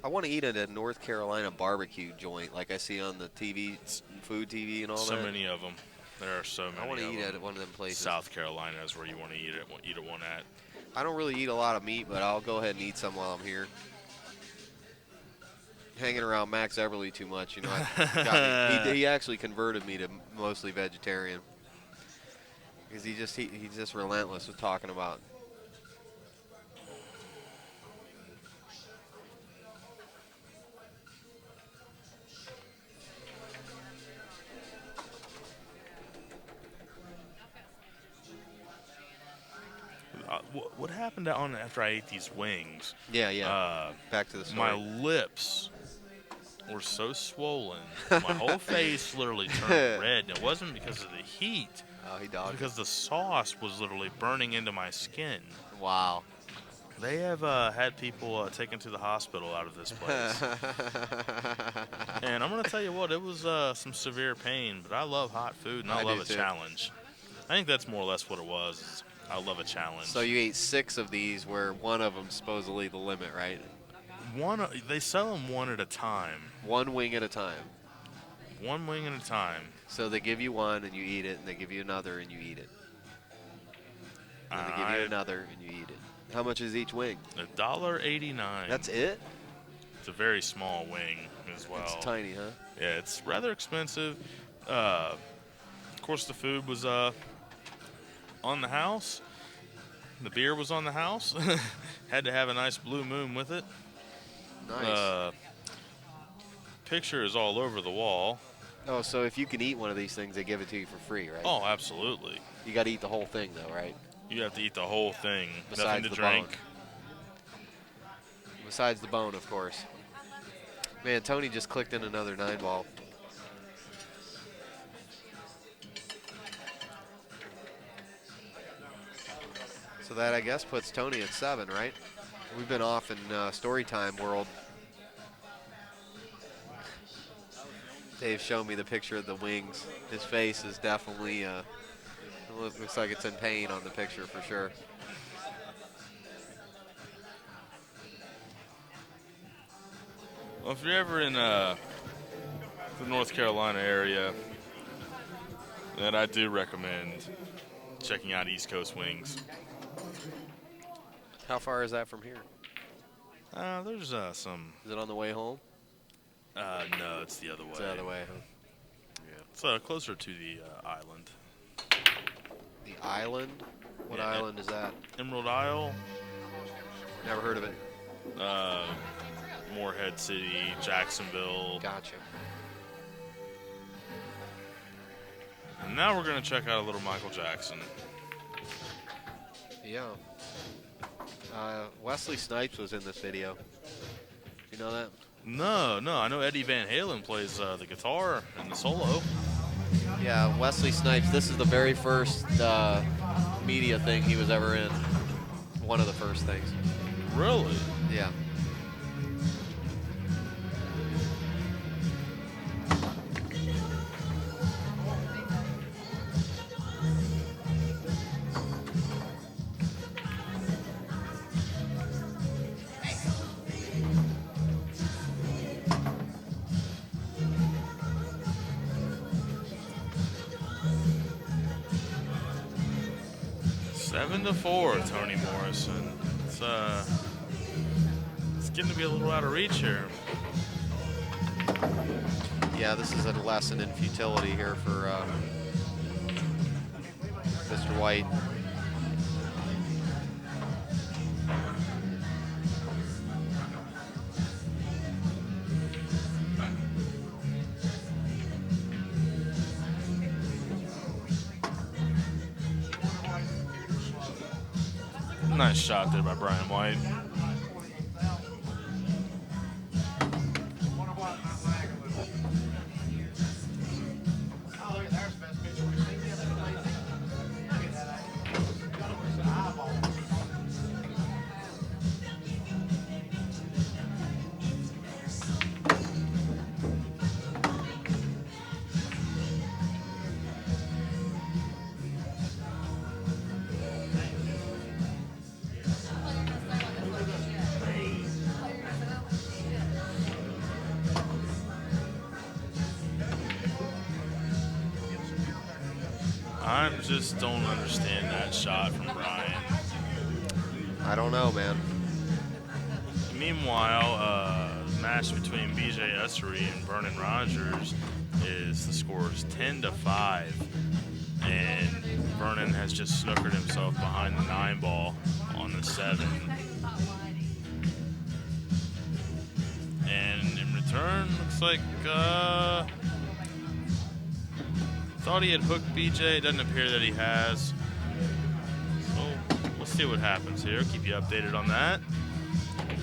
I want to eat at a North Carolina barbecue joint like I see on the TV, food TV and all that. So many of them. There are so many. I want to eat at one of them places. South Carolina is where you want to eat at one at. I don't really eat a lot of meat, but I'll go ahead and eat some while I'm here. Hanging around Max Everly too much, you know. He actually converted me to mostly vegetarian because he's just relentless with talking about. What happened after I ate these wings? Yeah. Back to the story. My lips were so swollen. My whole face literally turned red. And it wasn't because of the heat. Oh, he dogged. Because the sauce was literally burning into my skin. Wow. They have had people taken to the hospital out of this place. And I'm going to tell you what, it was some severe pain, but I love hot food and I love a challenge. I think that's more or less what it was. I love a challenge. So you ate 6 of these where one of them supposedly the limit, right? They sell them one at a time. 1 wing at a time. 1 wing at a time. So they give you one and you eat it, and they give you another and you eat it. And they give you another and you eat it. How much is each wing? $1.89. That's it? It's a very small wing as well. It's tiny, huh? Yeah, it's rather expensive. Of course, the food was on the house. The beer was on the house. Had to have a nice Blue Moon with it. Nice. Picture is all over the wall. Oh, so if you can eat one of these things, they give it to you for free, right? Oh, absolutely. You got to eat the whole thing, though, right? You have to eat the whole thing. Besides Nothing to the drink. bone. Besides the bone, of course. Man, Tony just clicked in another 9-ball. So that, I guess, puts Tony at 7, right? We've been off in story time world. Dave showed me the picture of the wings. His face is definitely, it looks like it's in pain on the picture for sure. Well, if you're ever in the North Carolina area, then I do recommend checking out East Coast Wings. How far is that from here? There's some. Is it on the way home? No, it's the other way. It's the other way, huh? Yeah. It's closer to the island. The island? What Yeah, island is that? Emerald Isle. Never heard of it. Morehead City, Jacksonville. Gotcha. And now we're going to check out a little Michael Jackson. Yeah. Wesley Snipes was in this video. You know that? No. I know Eddie Van Halen plays the guitar and the solo. Yeah, Wesley Snipes. This is the very first media thing he was ever in. One of the first things. Really? Yeah. Seven to 4, Tony Morrison. It's getting to be a little out of reach here. Yeah, this is a lesson in futility here for Mr. White. Nice shot there by Brian White. I just don't understand that shot from Brian. I don't know, man. Meanwhile, the match between BJ Essery and Vernon Rogers is the score is 10-5, and Vernon has just snookered himself behind the 9-ball on the 7. And in return, looks like thought he had hooked BJ. Doesn't appear that he has. So we'll see what happens here. Keep you updated on that.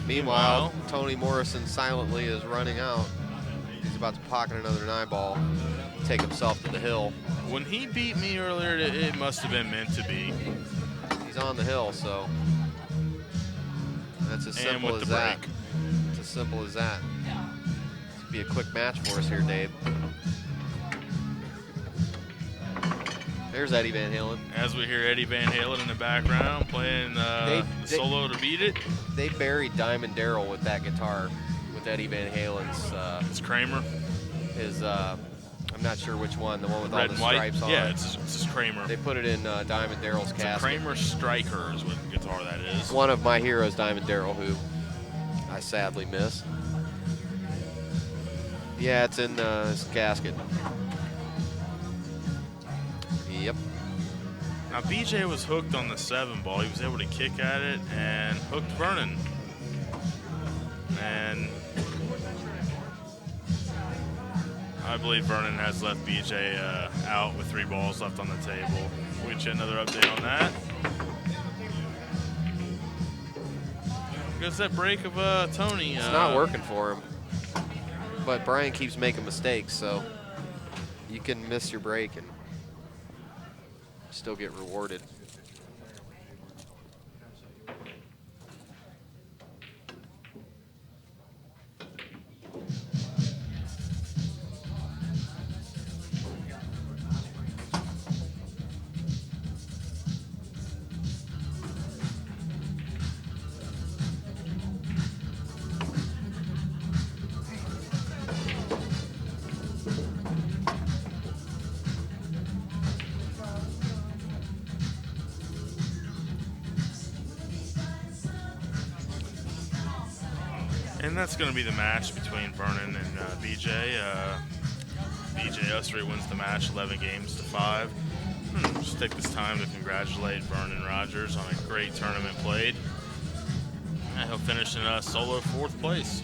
Meanwhile, Tony Morrison silently is running out. He's about to pocket another 9-ball, take himself to the hill. When he beat me earlier, it must have been meant to be. He's on the hill, so that's as simple as that. It's as simple as that. This would be a quick match for us here, Dave. There's Eddie Van Halen. As we hear Eddie Van Halen in the background playing the solo to beat it. They buried Diamond Darrell with that guitar, with Eddie Van Halen's. It's Kramer. I'm not sure which one, the one with Red all the and white. stripes on it. Yeah, it's just Kramer. They put it in Diamond Darrell's It's a casket. Kramer Striker is what guitar that is. One of my heroes, Diamond Darrell, who I sadly miss. Yeah, it's in his casket. Now BJ was hooked on the 7 ball. He was able to kick at it and hooked Vernon. And I believe Vernon has left BJ out with 3 balls left on the table. We'll get you another update on that. Goes that break of Tony. It's not working for him. But Brian keeps making mistakes, so you can miss your break and still get rewarded. And that's going to be the match between Vernon and BJ. BJ Ussery wins the match 11 games to 5. Just take this time to congratulate Vernon Rogers on a great tournament played. And he'll finish in solo 4th place.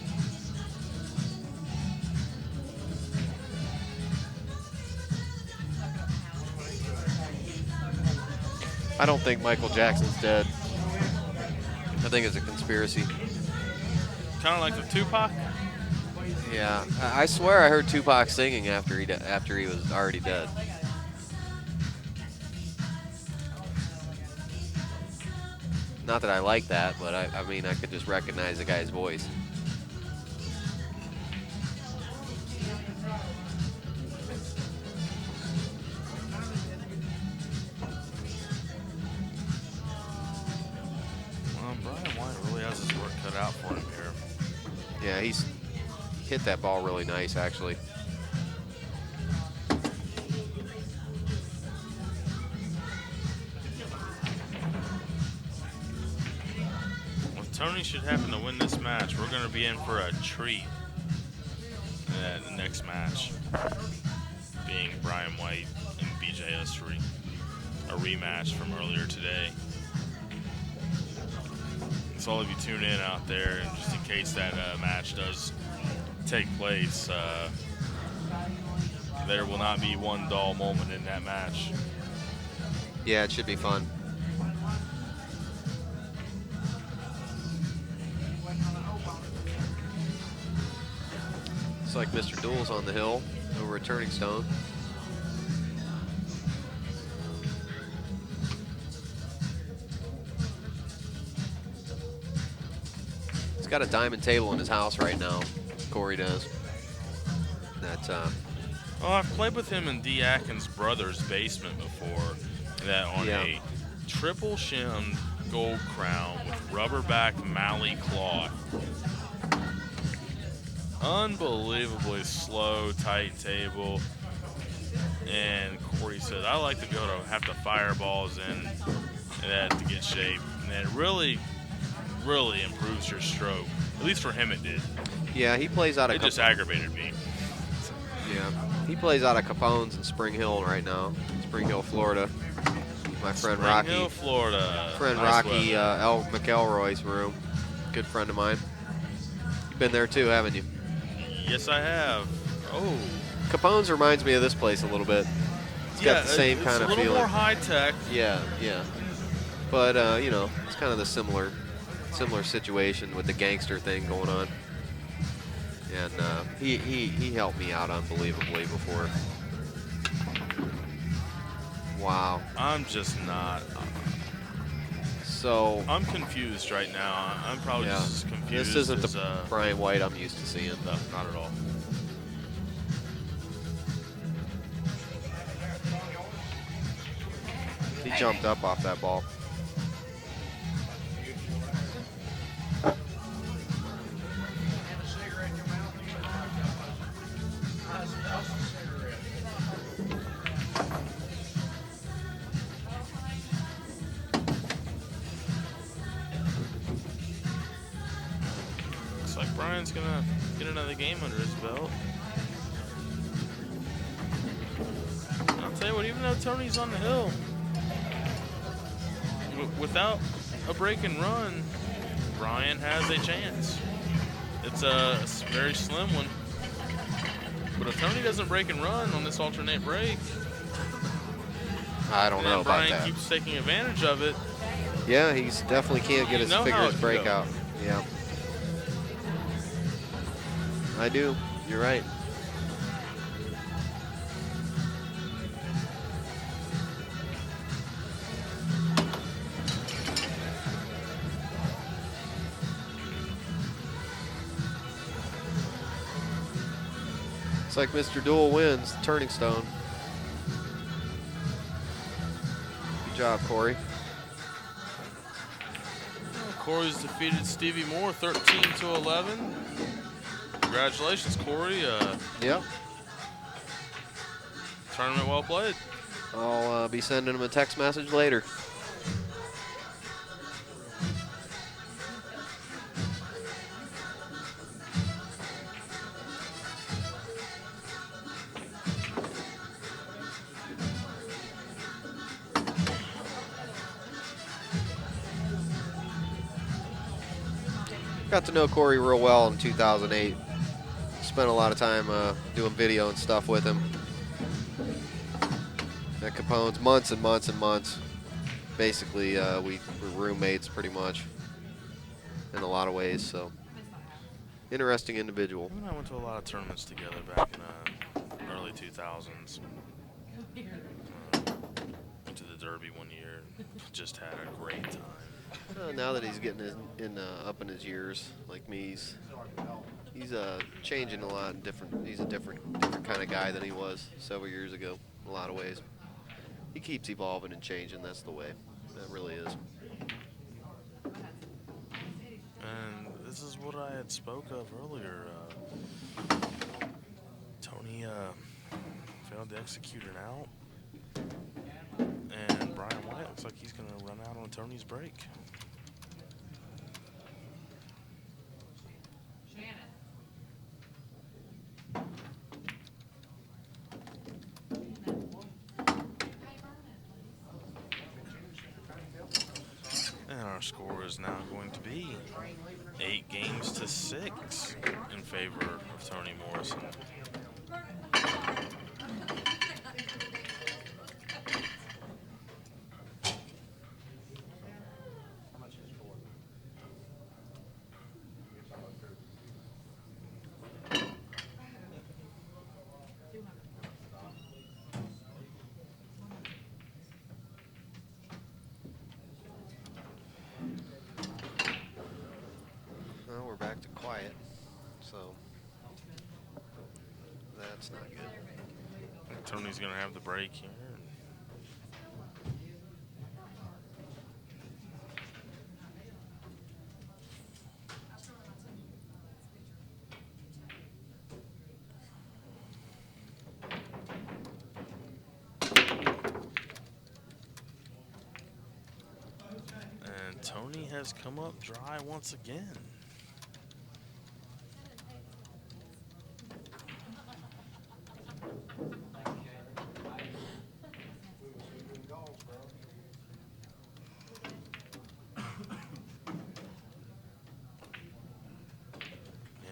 I don't think Michael Jackson's dead. I think it's a conspiracy. Kind of like the Tupac? Yeah, I swear I heard Tupac singing after he was already dead. Not that I like that, but I mean, I could just recognize the guy's voice. Well, Brian White really has his work cut out for him here. Yeah, he's hit that ball really nice, actually. If Tony should happen to win this match, we're going to be in for a treat in the next match, being Brian White and BJ Ussery, a rematch from earlier today. So all of you tune in out there, and just in case that match does take place, there will not be one dull moment in that match. Yeah, it should be fun. It's like Mr. Duel's on the hill over at Turning Stone. He's got a diamond table in his house right now. Corey does. That's Well, I've played with him in D. Atkins' brother's basement before. That on a triple shimmed gold crown with rubber-backed Mali cloth. Unbelievably slow, tight table. And Corey said, I like to be able to have to fire balls in that to get shape. And it really, really improves your stroke. At least for him it did. yeah, he plays out of It just aggravated me. yeah, he plays out of Capone's in Spring Hill right now. Spring Hill, Florida. My friend Spring Rocky. Hill, Florida. Friend Nice Rocky weather. McElroy's room. Good friend of mine. You've been there too, haven't you? Yes, I have. Oh. Capone's reminds me of this place a little bit. It's got the same kind of It's a little feeling. more high tech. Yeah, yeah. But you know, it's kind of the similar situation with the gangster thing going on. And he helped me out unbelievably before. Wow. I'm just not. So I'm confused right now. I'm probably just as confused. this isn't as, the Brian White I'm used to seeing. No, not at all. He jumped up off that ball. Looks like Brian's gonna get another game under his belt. I'll tell you what, even though Tony's on the hill, without a break and run, Brian has a chance. It's a very slim one. But if Tony doesn't break and run on this alternate break, I don't know about Brian that. keeps taking advantage of it. Yeah, he's definitely can't get his know how fingers it break go. out. Yeah. I do. You're right. It's like Mr. Duel wins, Turning Stone. Good job, Corey. Corey's defeated Stevie Moore 13-11. Congratulations, Corey. Yep. Tournament well played. I'll be sending him a text message later. Got to know Corey real well in 2008. Spent a lot of time doing video and stuff with him at Capone's, months and months and months. Basically, we were roommates pretty much in a lot of ways. So, interesting individual. Him and I went to a lot of tournaments together back in the early 2000s. Went to the Derby one year. Just had a great time. Now that he's getting up in his years, like me, he's changing a lot. He's a different kind of guy than he was several years ago. In a lot of ways, he keeps evolving and changing. That's the way. That really is. And this is what I had spoke of earlier. Tony failed to execute an out. And Brian White looks like he's going to run out on Tony's break. And our score is now going to be 8-6 in favor of Tony Morrison. Well, we're back to quiet, so that's not good. Tony's going to have the break here. And Tony has come up dry once again.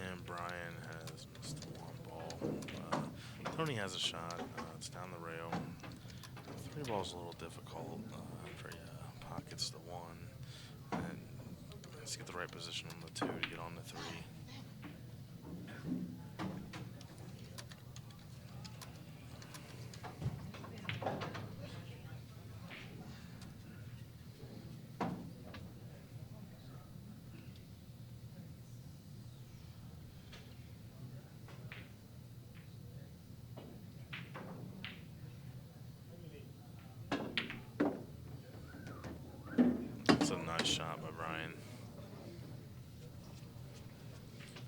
And Brian has missed one ball. Tony has a shot. It's down the rail. 3 ball's a little difficult after he pockets the 1. And has to get the right position on the 2 to get on the 3. It's a nice shot by Brian.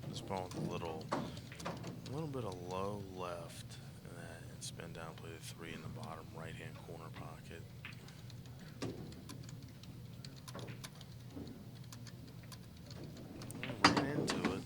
This ball with a little bit of low left, and then spin down, play the 3 in the bottom right-hand corner pocket. Ran into it.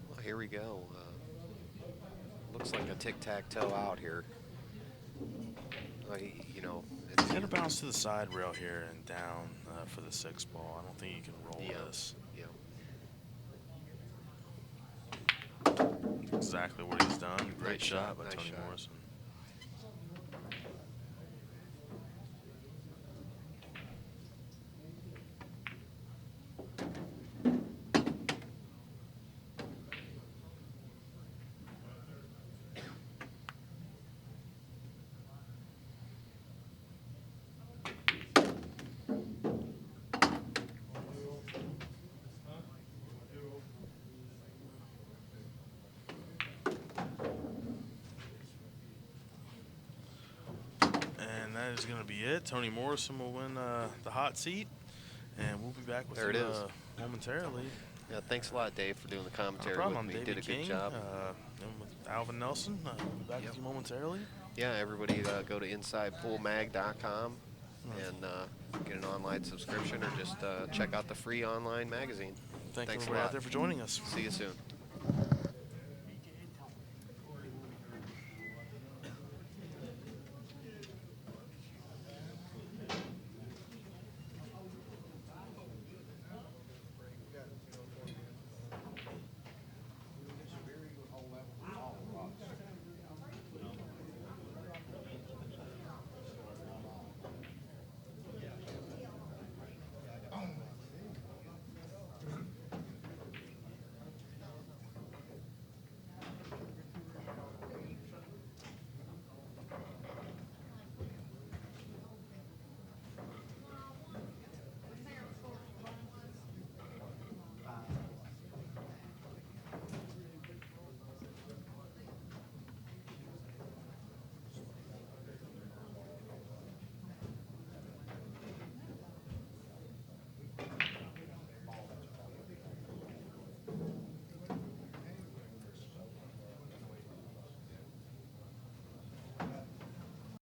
Well, here we go. Looks like a tic-tac-toe out here. You know, it's He's gonna bounce to the side rail here and down for the 6th ball. I don't think he can roll this. Yeah. Exactly what he's done. Great Nice shot shot, by nice Tony shot. Morrison. And that is going to be it. Tony Morrison will win the hot seat, and we'll be back with There it him is. momentarily. Yeah, thanks a lot, Dave, for doing the No commentary problem. with I'm me. David Did a good King, job. and with Alvin Nelson. We'll be back with you momentarily. Yeah, everybody go to InsidePoolMag.com and get an online subscription, or just check out the free online magazine. Thank Thanks a everybody lot. out there for joining us. See you soon.